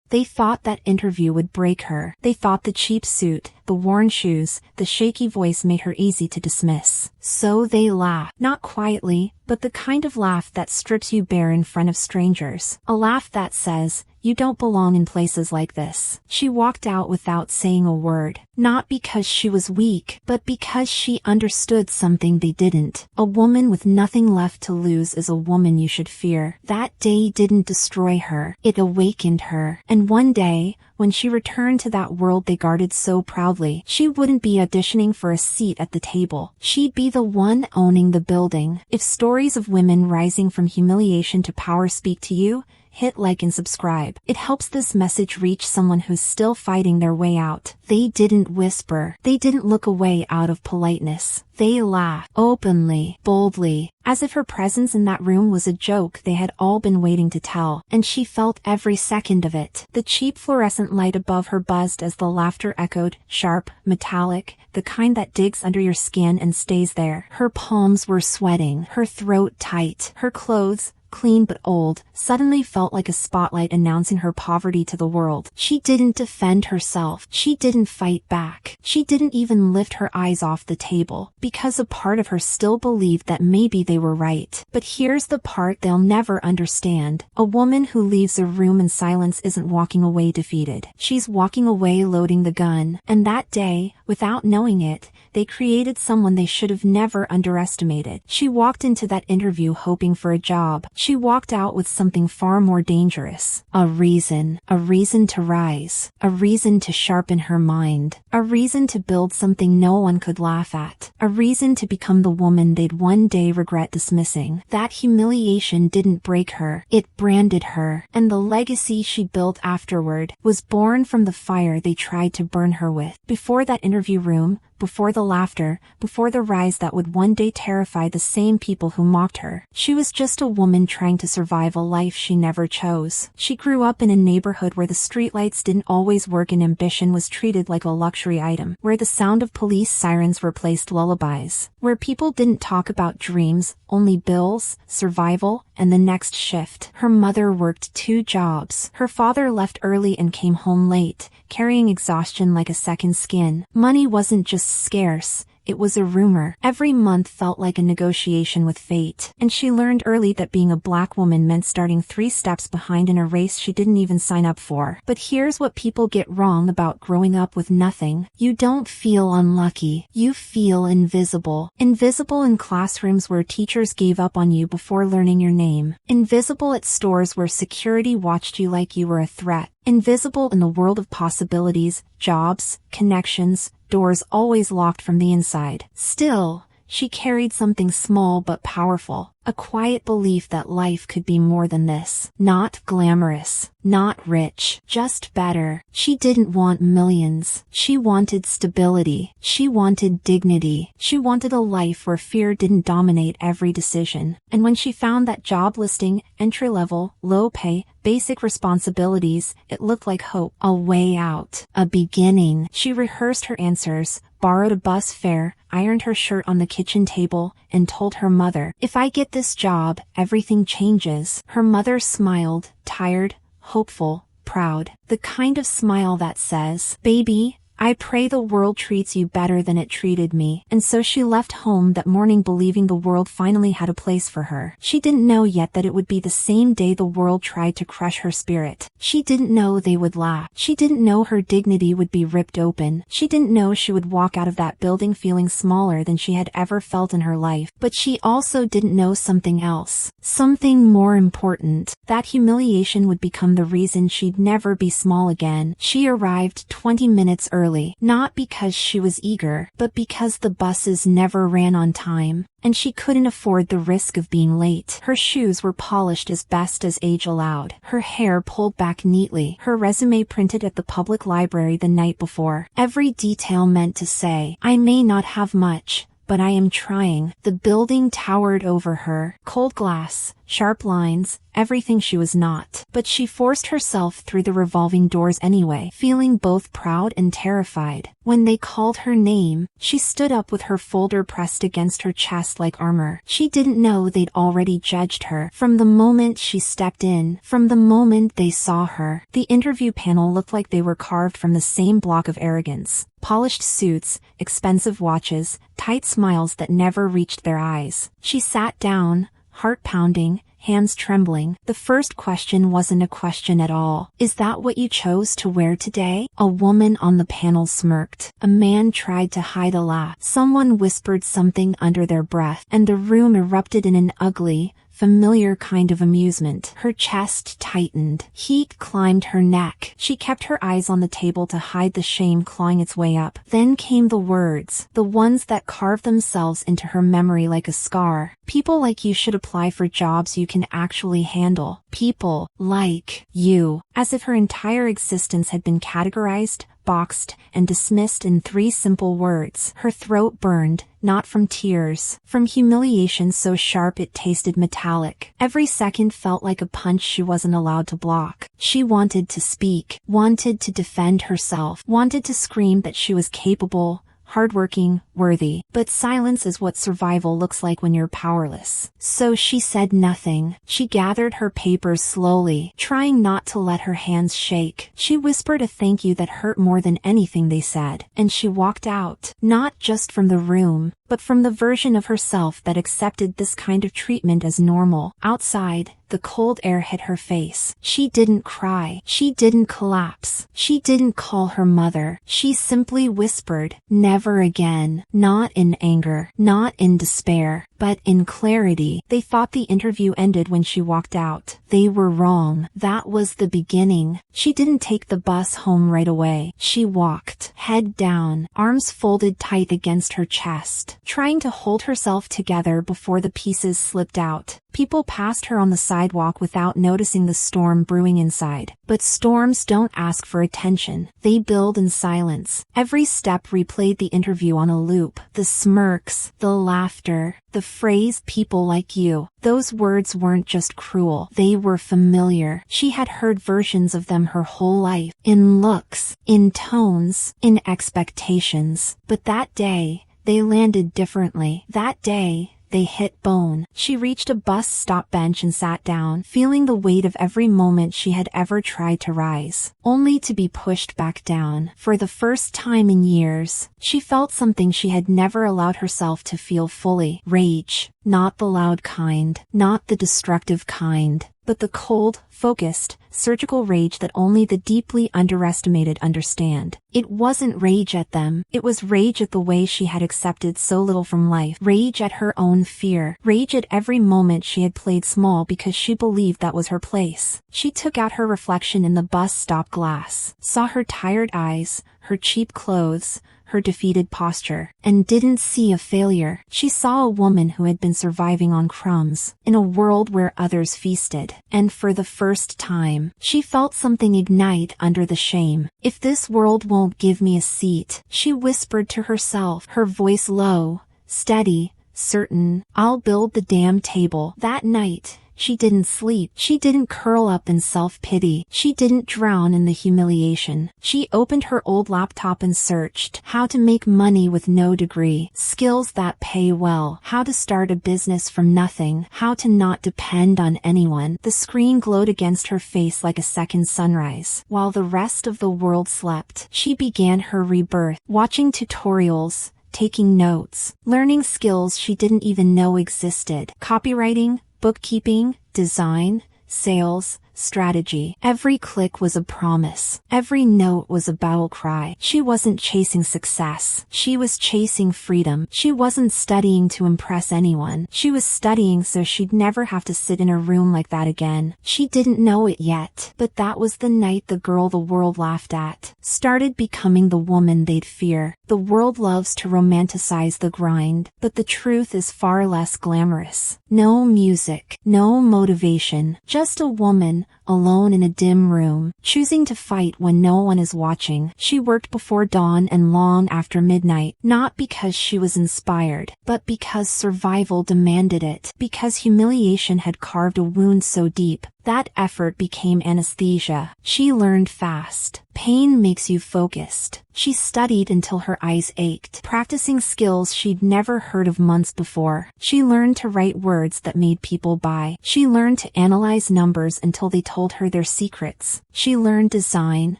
They thought that interview would break her. They thought the cheap suit, the worn shoes, the shaky voice made her easy to dismiss. So they laughed. Not quietly, but the kind of laugh that strips you bare in front of strangers. A laugh that says, "You don't belong in places like this." She walked out without saying a word. Not because she was weak, but because she understood something they didn't. A woman with nothing left to lose is a woman you should fear. That day didn't destroy her. It awakened her. And one day, when she returned to that world they guarded so proudly, she wouldn't be auditioning for a seat at the table. She'd be the one owning the building. If stories of women rising from humiliation to power speak to you, hit like and subscribe. It helps this message reach someone who's still fighting their way out. They didn't whisper. They didn't look away out of politeness. They laughed, openly, boldly, as if her presence in that room was a joke they had all been waiting to tell, and she felt every second of it. The cheap fluorescent light above her buzzed as the laughter echoed, sharp, metallic, the kind that digs under your skin and stays there. Her palms were sweating, her throat tight, her clothes, clean but old, suddenly felt like a spotlight announcing her poverty to the world. She didn't defend herself. She didn't fight back. She didn't even lift her eyes off the table, because a part of her still believed that maybe they were right. But here's the part they'll never understand. A woman who leaves a room in silence isn't walking away defeated. She's walking away loading the gun. And that day, without knowing it, they created someone they should have never underestimated. She walked into that interview hoping for a job. She walked out with something far more dangerous. A reason to rise. A reason to sharpen her mind. A reason to build something no one could laugh at. A reason to become the woman they'd one day regret dismissing. That humiliation didn't break her. It branded her. And the legacy she built afterward was born from the fire they tried to burn her with. Before that interview room, before the laughter, before the rise that would one day terrify the same people who mocked her, she was just a woman trying to survive a life she never chose. She grew up in a neighborhood where the streetlights didn't always work and ambition was treated like a luxury item, where the sound of police sirens replaced lullabies, where people didn't talk about dreams, only bills, survival, and the next shift. Her mother worked 2 jobs. Her father left early and came home late, carrying exhaustion like a second skin. Money wasn't just scarce. It was a rumor. Every month felt like a negotiation with fate. And she learned early that being a black woman meant starting 3 steps behind in a race she didn't even sign up for. But here's what people get wrong about growing up with nothing. You don't feel unlucky. You feel invisible. Invisible in classrooms where teachers gave up on you before learning your name. Invisible at stores where security watched you like you were a threat. Invisible in the world of possibilities, jobs, connections, doors always locked from the inside. Still, she carried something small but powerful. A quiet belief that life could be more than this. Not glamorous, not rich, just better. She didn't want millions. She wanted stability. She wanted dignity. She wanted a life where fear didn't dominate every decision. And when she found that job listing, entry level, low pay, basic responsibilities, it looked like hope. A way out. A beginning. She rehearsed her answers, borrowed a bus fare, ironed her shirt on the kitchen table, and told her mother, "If I get this job, everything changes." Her mother smiled, tired, hopeful, proud. The kind of smile that says, "Baby, I pray the world treats you better than it treated me." And so she left home that morning believing the world finally had a place for her. She didn't know yet that it would be the same day the world tried to crush her spirit. She didn't know they would laugh. She didn't know her dignity would be ripped open. She didn't know she would walk out of that building feeling smaller than she had ever felt in her life. But she also didn't know something else. Something more important. That humiliation would become the reason she'd never be small again. She arrived 20 minutes early. Not because she was eager, but because the buses never ran on time, and she couldn't afford the risk of being late. Her shoes were polished as best as age allowed, her hair pulled back neatly, her resume printed at the public library the night before. Every detail meant to say, "I may not have much, but I am trying." The building towered over her. Cold glass, sharp lines, everything she was not. But she forced herself through the revolving doors anyway, feeling both proud and terrified. When they called her name, she stood up with her folder pressed against her chest like armor. She didn't know they'd already judged her. From the moment she stepped in, from the moment they saw her, the interview panel looked like they were carved from the same block of arrogance. Polished suits, expensive watches, tight smiles that never reached their eyes. She sat down, heart pounding, hands trembling. The first question wasn't a question at all. "Is that what you chose to wear today?" A woman on the panel smirked. A man tried to hide a laugh. Someone whispered something under their breath, and the room erupted in an ugly, familiar kind of amusement. Her chest tightened. Heat climbed her neck. She kept her eyes on the table to hide the shame clawing its way up. Then came the words, the ones that carved themselves into her memory like a scar. "People like you should apply for jobs you can actually handle. People like you." As if her entire existence had been categorized, boxed, and dismissed in 3 simple words. Her throat burned, not from tears, from humiliation so sharp it tasted metallic. Every second felt like a punch she wasn't allowed to block. She wanted to speak, wanted to defend herself, wanted to scream that she was capable, hardworking, worthy. But silence is what survival looks like when you're powerless. So she said nothing. She gathered her papers slowly, trying not to let her hands shake. She whispered a thank you that hurt more than anything they said. And she walked out, not just from the room, but from the version of herself that accepted this kind of treatment as normal. Outside, the cold air hit her face. She didn't cry. She didn't collapse. She didn't call her mother. She simply whispered, "Never again." Not in anger, not in despair, but in clarity. They thought the interview ended when she walked out. They were wrong. That was the beginning. She didn't take the bus home right away. She walked, head down, arms folded tight against her chest, trying to hold herself together before the pieces slipped out. People passed her on the sidewalk without noticing the storm brewing inside. But storms don't ask for attention. They build in silence. Every step replayed the interview on a loop. The smirks, the laughter, the phrase "people like you." Those words weren't just cruel. They were familiar. She had heard versions of them her whole life. In looks, in tones, in expectations. But that day, they landed differently. That day, they hit bone. She reached a bus stop bench and sat down, feeling the weight of every moment she had ever tried to rise, only to be pushed back down. For the first time in years, she felt something she had never allowed herself to feel fully. Rage. Not the loud kind, not the destructive kind, but the cold, focused, surgical rage that only the deeply underestimated understand. It wasn't rage at them. It was rage at the way she had accepted so little from life. Rage at her own fear. Rage at every moment she had played small because she believed that was her place. She took out her reflection in the bus stop glass, saw her tired eyes, her cheap clothes, her defeated posture, and didn't see a failure. She saw a woman who had been surviving on crumbs, in a world where others feasted. And for the first time, she felt something ignite under the shame. "If this world won't give me a seat," she whispered to herself, her voice low, steady, certain, "I'll build the damn table." That night, she didn't sleep. She didn't curl up in self-pity. She didn't drown in the humiliation. She opened her old laptop and searched how to make money with no degree, skills that pay well, how to start a business from nothing, how to not depend on anyone. The screen glowed against her face like a second sunrise. While the rest of the world slept, she began her rebirth, watching tutorials, taking notes, learning skills she didn't even know existed. Copywriting, bookkeeping, design, sales, strategy. Every click was a promise. Every note was a battle cry. She wasn't chasing success. She was chasing freedom. She wasn't studying to impress anyone. She was studying so she'd never have to sit in a room like that again. She didn't know it yet, but that was the night the girl the world laughed at started becoming the woman they'd fear. The world loves to romanticize the grind, but the truth is far less glamorous. No music, no motivation, just a woman, alone in a dim room, choosing to fight when no one is watching. She worked before dawn and long after midnight, not because she was inspired, but because survival demanded it, because humiliation had carved a wound so deep that effort became anesthesia. She learned fast. Pain makes you focused. She studied until her eyes ached, practicing skills she'd never heard of months before. She learned to write words that made people buy. She learned to analyze numbers until they told her their secrets. She learned design,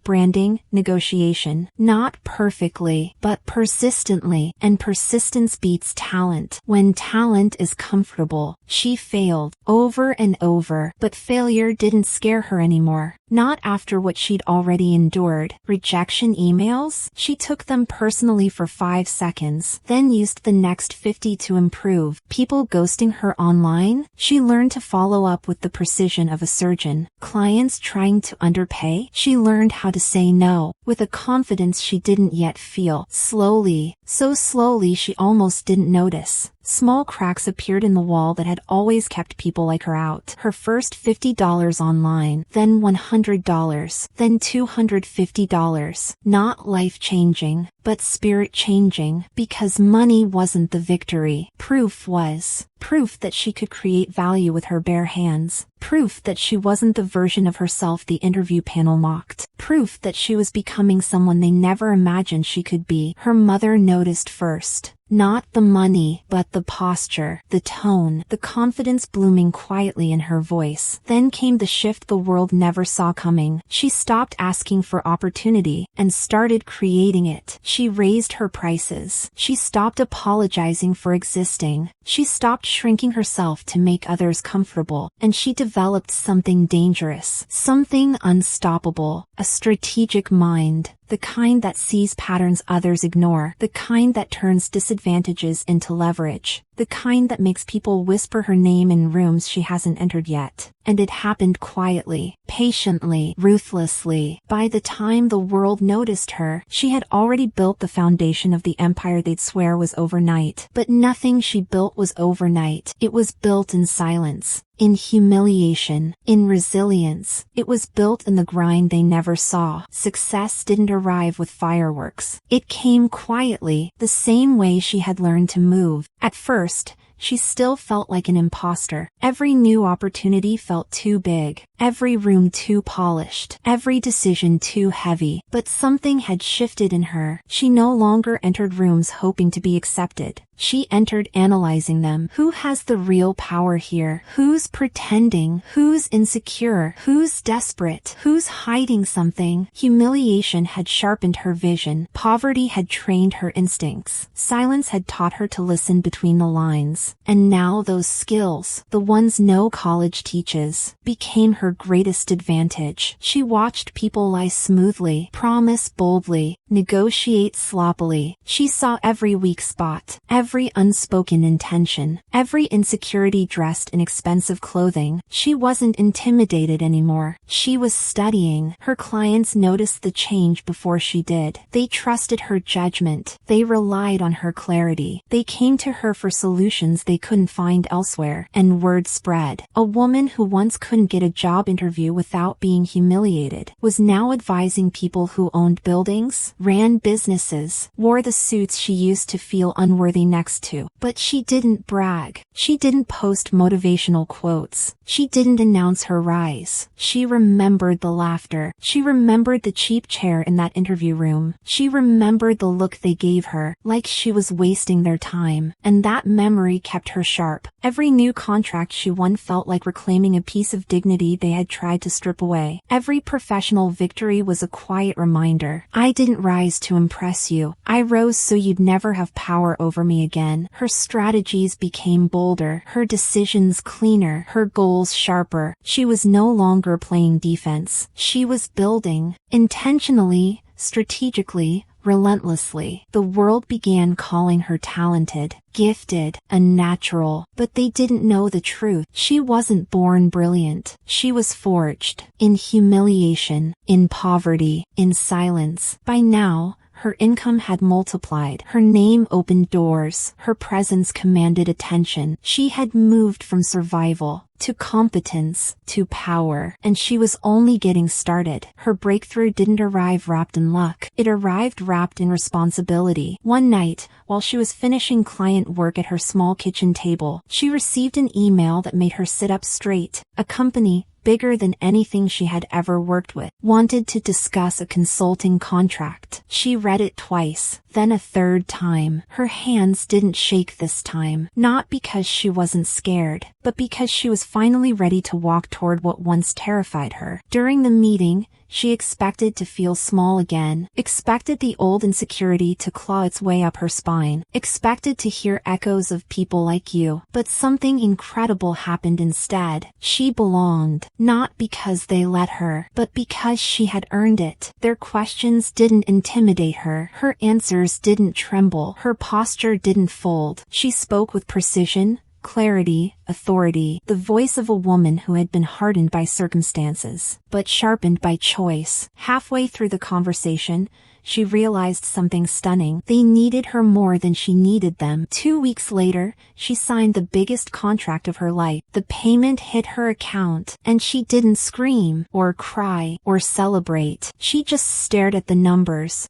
branding, negotiation, not perfectly, but persistently, and persistence beats talent. When talent is comfortable, she failed over and over, but failure didn't scare her anymore. Not after what she'd already endured. Rejection emails? She took them personally for 5 seconds, then used the next 50 to improve. People ghosting her online? She learned to follow up with the precision of a surgeon. Clients trying to underpay? She learned how to say no, with a confidence she didn't yet feel. Slowly, so slowly she almost didn't notice. Small cracks appeared in the wall that had always kept people like her out. Her first $50 online, then $100, then $250. Not life-changing, but spirit-changing, because money wasn't the victory. Proof was. Proof that she could create value with her bare hands. Proof that she wasn't the version of herself the interview panel mocked. Proof that she was becoming someone they never imagined she could be. Her mother noticed first. Not the money, but the posture, the tone, the confidence blooming quietly in her voice. Then came the shift the world never saw coming. She stopped asking for opportunity and started creating it. She raised her prices. She stopped apologizing for existing. She stopped shrinking herself to make others comfortable. And she developed something dangerous, something unstoppable, a strategic mind. The kind that sees patterns others ignore, the kind that turns disadvantages into leverage, the kind that makes people whisper her name in rooms she hasn't entered yet. And it happened quietly, patiently, ruthlessly. By the time the world noticed her, she had already built the foundation of the empire they'd swear was overnight. But nothing she built was overnight. It was built in silence, in humiliation, in resilience. It was built in the grind they never saw. Success didn't arrive with fireworks. It came quietly, the same way she had learned to move. At first, she still felt like an imposter. Every new opportunity felt too big, every room too polished, every decision too heavy. But something had shifted in her. She no longer entered rooms hoping to be accepted. She entered analyzing them. Who has the real power here? Who's pretending? Who's insecure? Who's desperate? Who's hiding something? Humiliation had sharpened her vision. Poverty had trained her instincts. Silence had taught her to listen between the lines. And now those skills, the ones no college teaches, became her greatest advantage. She watched people lie smoothly, promise boldly, negotiate sloppily. She saw every weak spot, every unspoken intention, every insecurity dressed in expensive clothing. She wasn't intimidated anymore. She was studying. Her clients noticed the change before she did. They trusted her judgment. They relied on her clarity. They came to her for solutions they couldn't find elsewhere. And word spread. A woman who once couldn't get a job interview without being humiliated was now advising people who owned buildings, ran businesses, wore the suits she used to feel unworthy next to. But she didn't brag. She didn't post motivational quotes. She didn't announce her rise. She remembered the laughter. She remembered the cheap chair in that interview room. She remembered the look they gave her, like she was wasting their time. And that memory kept her sharp. Every new contract she won felt like reclaiming a piece of dignity they had tried to strip away. Every professional victory was a quiet reminder. I didn't rise to impress you. I rose so you'd never have power over me again. Her strategies became bolder, her decisions cleaner, her goals sharper. She was no longer playing defense. She was building, intentionally, strategically, relentlessly. The world began calling her talented, gifted, unnatural, but they didn't know the truth. She wasn't born brilliant. She was forged in humiliation, in poverty, in silence. By now, Her income had multiplied. Her name opened doors. Her presence commanded attention. She had moved from survival to competence, to power, and she was only getting started. Her breakthrough didn't arrive wrapped in luck. It arrived wrapped in responsibility. One night, while she was finishing client work at her small kitchen table, she received an email that made her sit up straight. A company, bigger than anything she had ever worked with, wanted to discuss a consulting contract. She read it twice, then a third time. Her hands didn't shake this time, not because she wasn't scared, but because she was finally ready to walk toward what once terrified her. During the meeting, she expected to feel small again, expected the old insecurity to claw its way up her spine, expected to hear echoes of people like you. But something incredible happened instead. She belonged, not because they let her, but because she had earned it. Their questions didn't intimidate her. Her answers didn't tremble. Her posture didn't fold. She spoke with precision, clarity, authority, the voice of a woman who had been hardened by circumstances, but sharpened by choice. Halfway through the conversation, she realized something stunning. They needed her more than she needed them. 2 weeks later, she signed the biggest contract of her life. The payment hit her account, and she didn't scream, or cry, or celebrate. She just stared at the numbers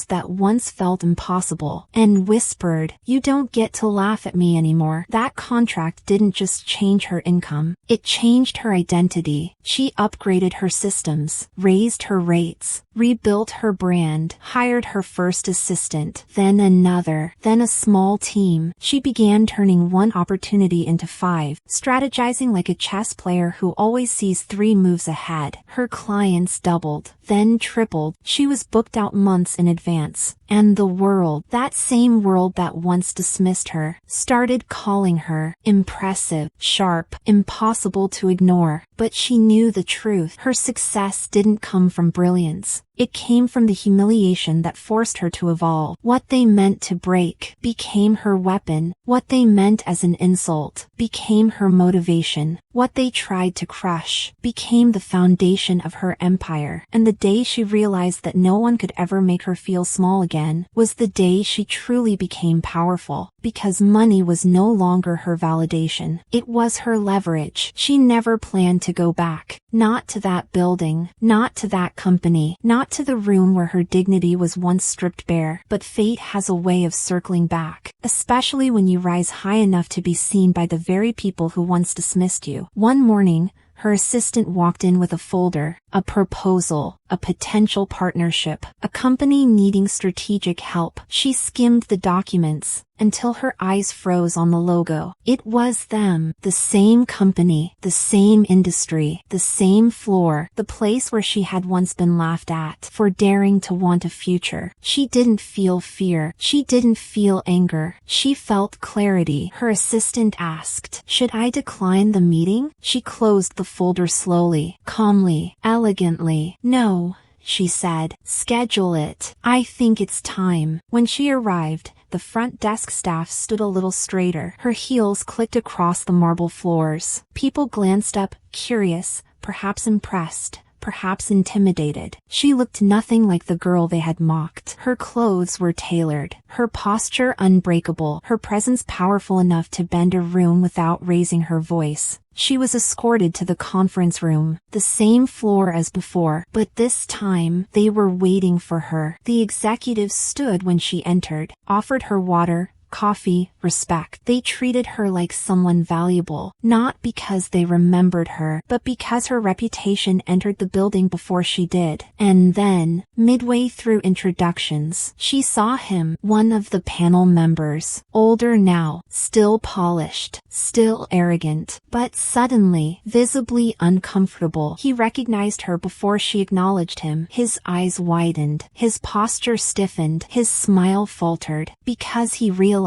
that once felt impossible, and whispered, "You don't get to laugh at me anymore." That contract didn't just change her income, it changed her identity. She upgraded her systems, raised her rates, rebuilt her brand, hired her first assistant, then another, then a small team. She began turning one opportunity into 5, strategizing like a chess player who always sees 3 moves ahead. Her clients doubled, then tripled. She was booked out months in advance. And the world, that same world that once dismissed her, started calling her impressive, sharp, impossible to ignore. But she knew the truth. Her success didn't come from brilliance. It came from the humiliation that forced her to evolve. What they meant to break became her weapon. What they meant as an insult became her motivation. What they tried to crush became the foundation of her empire. And the day she realized that no one could ever make her feel small again was the day she truly became powerful. Because money was no longer her validation. It was her leverage. She never planned to go back. Not to that building, not to that company, not to the room where her dignity was once stripped bare. But fate has a way of circling back, especially when you rise high enough to be seen by the very people who once dismissed you. One morning, her assistant walked in with a folder, a proposal, a potential partnership, a company needing strategic help. She skimmed the documents until her eyes froze on the logo. It was them, the same company, the same industry, the same floor, the place where she had once been laughed at for daring to want a future. She didn't feel fear. She didn't feel anger. She felt clarity. Her assistant asked, "Should I decline the meeting?" She closed the folder slowly, calmly, elegantly. "No," she said. "Schedule it. I think it's time." When she arrived, the front desk staff stood a little straighter. Her heels clicked across the marble floors. People glanced up, curious, perhaps impressed, perhaps intimidated. She looked nothing like the girl they had mocked. Her clothes were tailored, her posture unbreakable, her presence powerful enough to bend a room without raising her voice. She was escorted to the conference room, the same floor as before, but this time they were waiting for her. The executives stood when she entered, offered her water, coffee, respect. They treated her like someone valuable, not because they remembered her, but because her reputation entered the building before she did. And then, midway through introductions, she saw him, one of the panel members, older now, still polished, still arrogant, but suddenly, visibly uncomfortable. He recognized her before she acknowledged him. His eyes widened, his posture stiffened, his smile faltered, because he realized,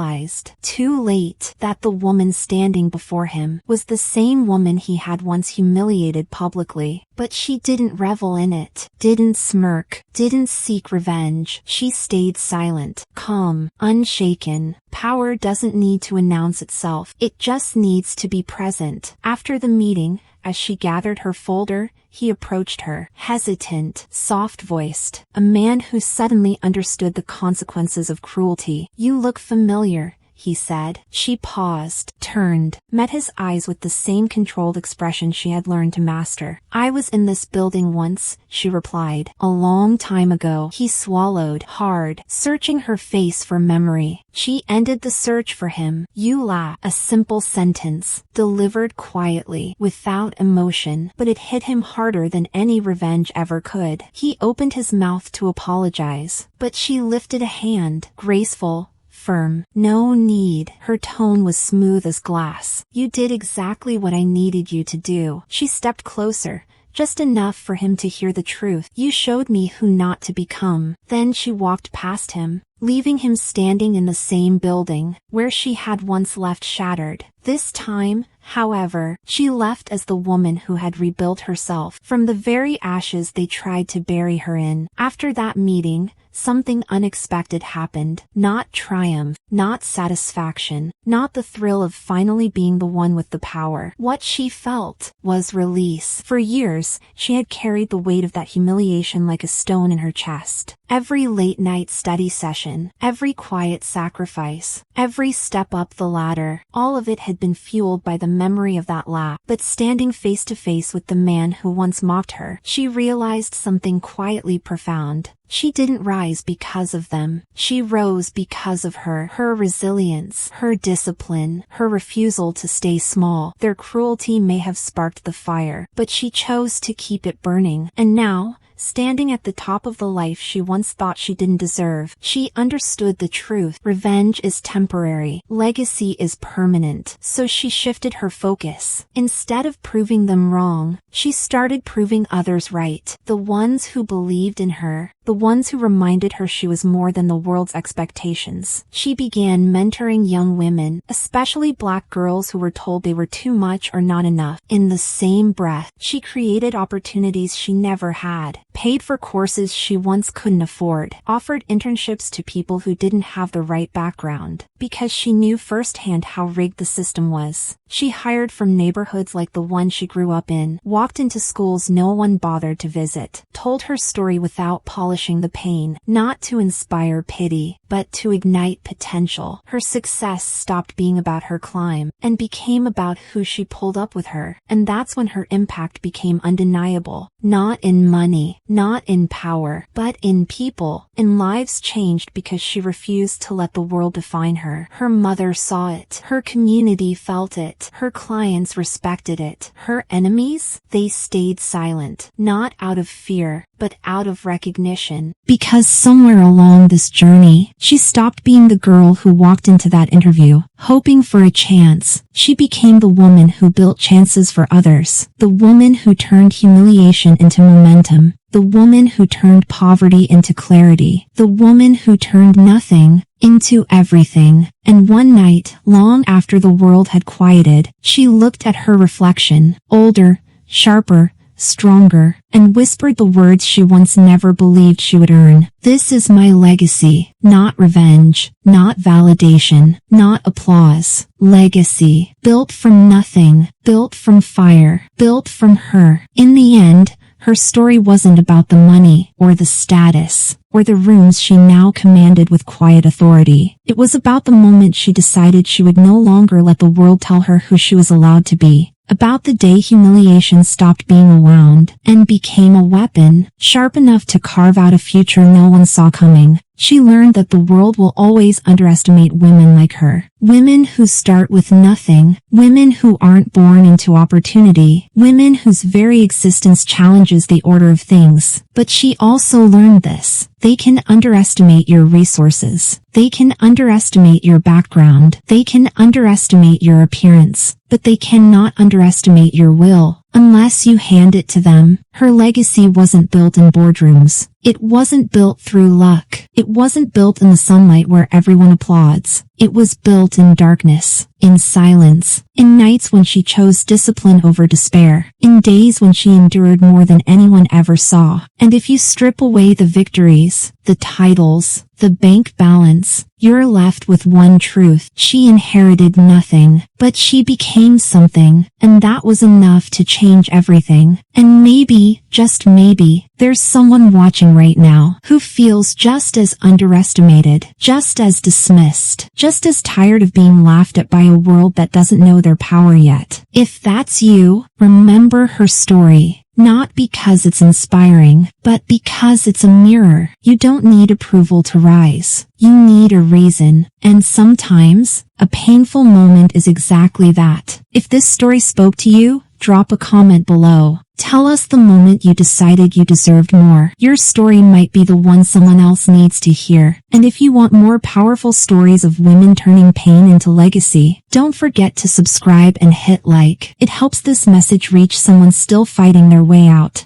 too late, that the woman standing before him was the same woman he had once humiliated publicly. But she didn't revel in it, didn't smirk, didn't seek revenge. She stayed silent, calm, unshaken. Power doesn't need to announce itself, it just needs to be present. After the meeting, As she gathered her folder, he approached her, hesitant, soft-voiced, a man who suddenly understood the consequences of cruelty. "You look familiar," he said. She paused, turned, met his eyes with the same controlled expression she had learned to master. "I was in this building once," she replied. "A long time ago." He swallowed hard, searching her face for memory. She ended the search for him. "You laugh." A simple sentence, delivered quietly, without emotion, but it hit him harder than any revenge ever could. He opened his mouth to apologize, but she lifted a hand, graceful, firm. "No need." Her tone was smooth as glass. "You did exactly what I needed you to do." She stepped closer, just enough for him to hear the truth. "You showed me who not to become." Then she walked past him, leaving him standing in the same building, where she had once left shattered. This time, however, she left as the woman who had rebuilt herself from the very ashes they tried to bury her in. After that meeting, something unexpected happened. Not triumph, not satisfaction, not the thrill of finally being the one with the power. What she felt was release. For years, she had carried the weight of that humiliation like a stone in her chest. Every late-night study session, every quiet sacrifice, every step up the ladder, all of it had been fueled by the memory of that laugh. But standing face to face with the man who once mocked her, she realized something quietly profound. She didn't rise because of them. She rose because of her. Her resilience, her discipline, her refusal to stay small. Their cruelty may have sparked the fire, but she chose to keep it burning. And now, standing at the top of the life she once thought she didn't deserve, she understood the truth. Revenge is temporary. Legacy is permanent. So she shifted her focus. Instead of proving them wrong, she started proving others right. The ones who believed in her. The ones who reminded her she was more than the world's expectations. She began mentoring young women, especially Black girls who were told they were too much or not enough. In the same breath, she created opportunities she never had, paid for courses she once couldn't afford, offered internships to people who didn't have the right background, because she knew firsthand how rigged the system was. She hired from neighborhoods like the one she grew up in, walked into schools no one bothered to visit, told her story without polishing the pain, not to inspire pity, but to ignite potential. Her success stopped being about her climb and became about who she pulled up with her. And that's when her impact became undeniable. Not in money, not in power, but in people. And lives changed because she refused to let the world define her. Her mother saw it. Her community felt it. Her clients respected it. Her enemies, they stayed silent. Not out of fear, but out of recognition. Because somewhere along this journey, she stopped being the girl who walked into that interview, hoping for a chance. She became the woman who built chances for others. The woman who turned humiliation into momentum. The woman who turned poverty into clarity. The woman who turned nothing into everything. And one night, long after the world had quieted, she looked at her reflection, older, sharper, stronger, and whispered the words she once never believed she would earn. "This is my legacy, not revenge, not validation, not applause. Legacy, built from nothing, built from fire, built from her." In the end, her story wasn't about the money, or the status, or the rooms she now commanded with quiet authority. It was about the moment she decided she would no longer let the world tell her who she was allowed to be. About the day humiliation stopped being a wound and became a weapon, sharp enough to carve out a future no one saw coming. She learned that the world will always underestimate women like her. Women who start with nothing. Women who aren't born into opportunity. Women whose very existence challenges the order of things. But she also learned this. They can underestimate your resources. They can underestimate your background. They can underestimate your appearance. But they cannot underestimate your will. Unless you hand it to them. Her legacy wasn't built in boardrooms. It wasn't built through luck. It wasn't built in the sunlight where everyone applauds. It was built in darkness, in silence, in nights when she chose discipline over despair, in days when she endured more than anyone ever saw. And if you strip away the victories, the titles, the bank balance, you're left with one truth. She inherited nothing, but she became something, and that was enough to change everything. And maybe, just maybe, there's someone watching right now who feels just as underestimated, just as dismissed, just as tired of being laughed at by a world that doesn't know their power yet. If that's you, remember her story. Not because it's inspiring, but because it's a mirror. You don't need approval to rise. You need a reason. And sometimes, a painful moment is exactly that. If this story spoke to you, drop a comment below. Tell us the moment you decided you deserved more. Your story might be the one someone else needs to hear. And if you want more powerful stories of women turning pain into legacy, don't forget to subscribe and hit like. It helps this message reach someone still fighting their way out.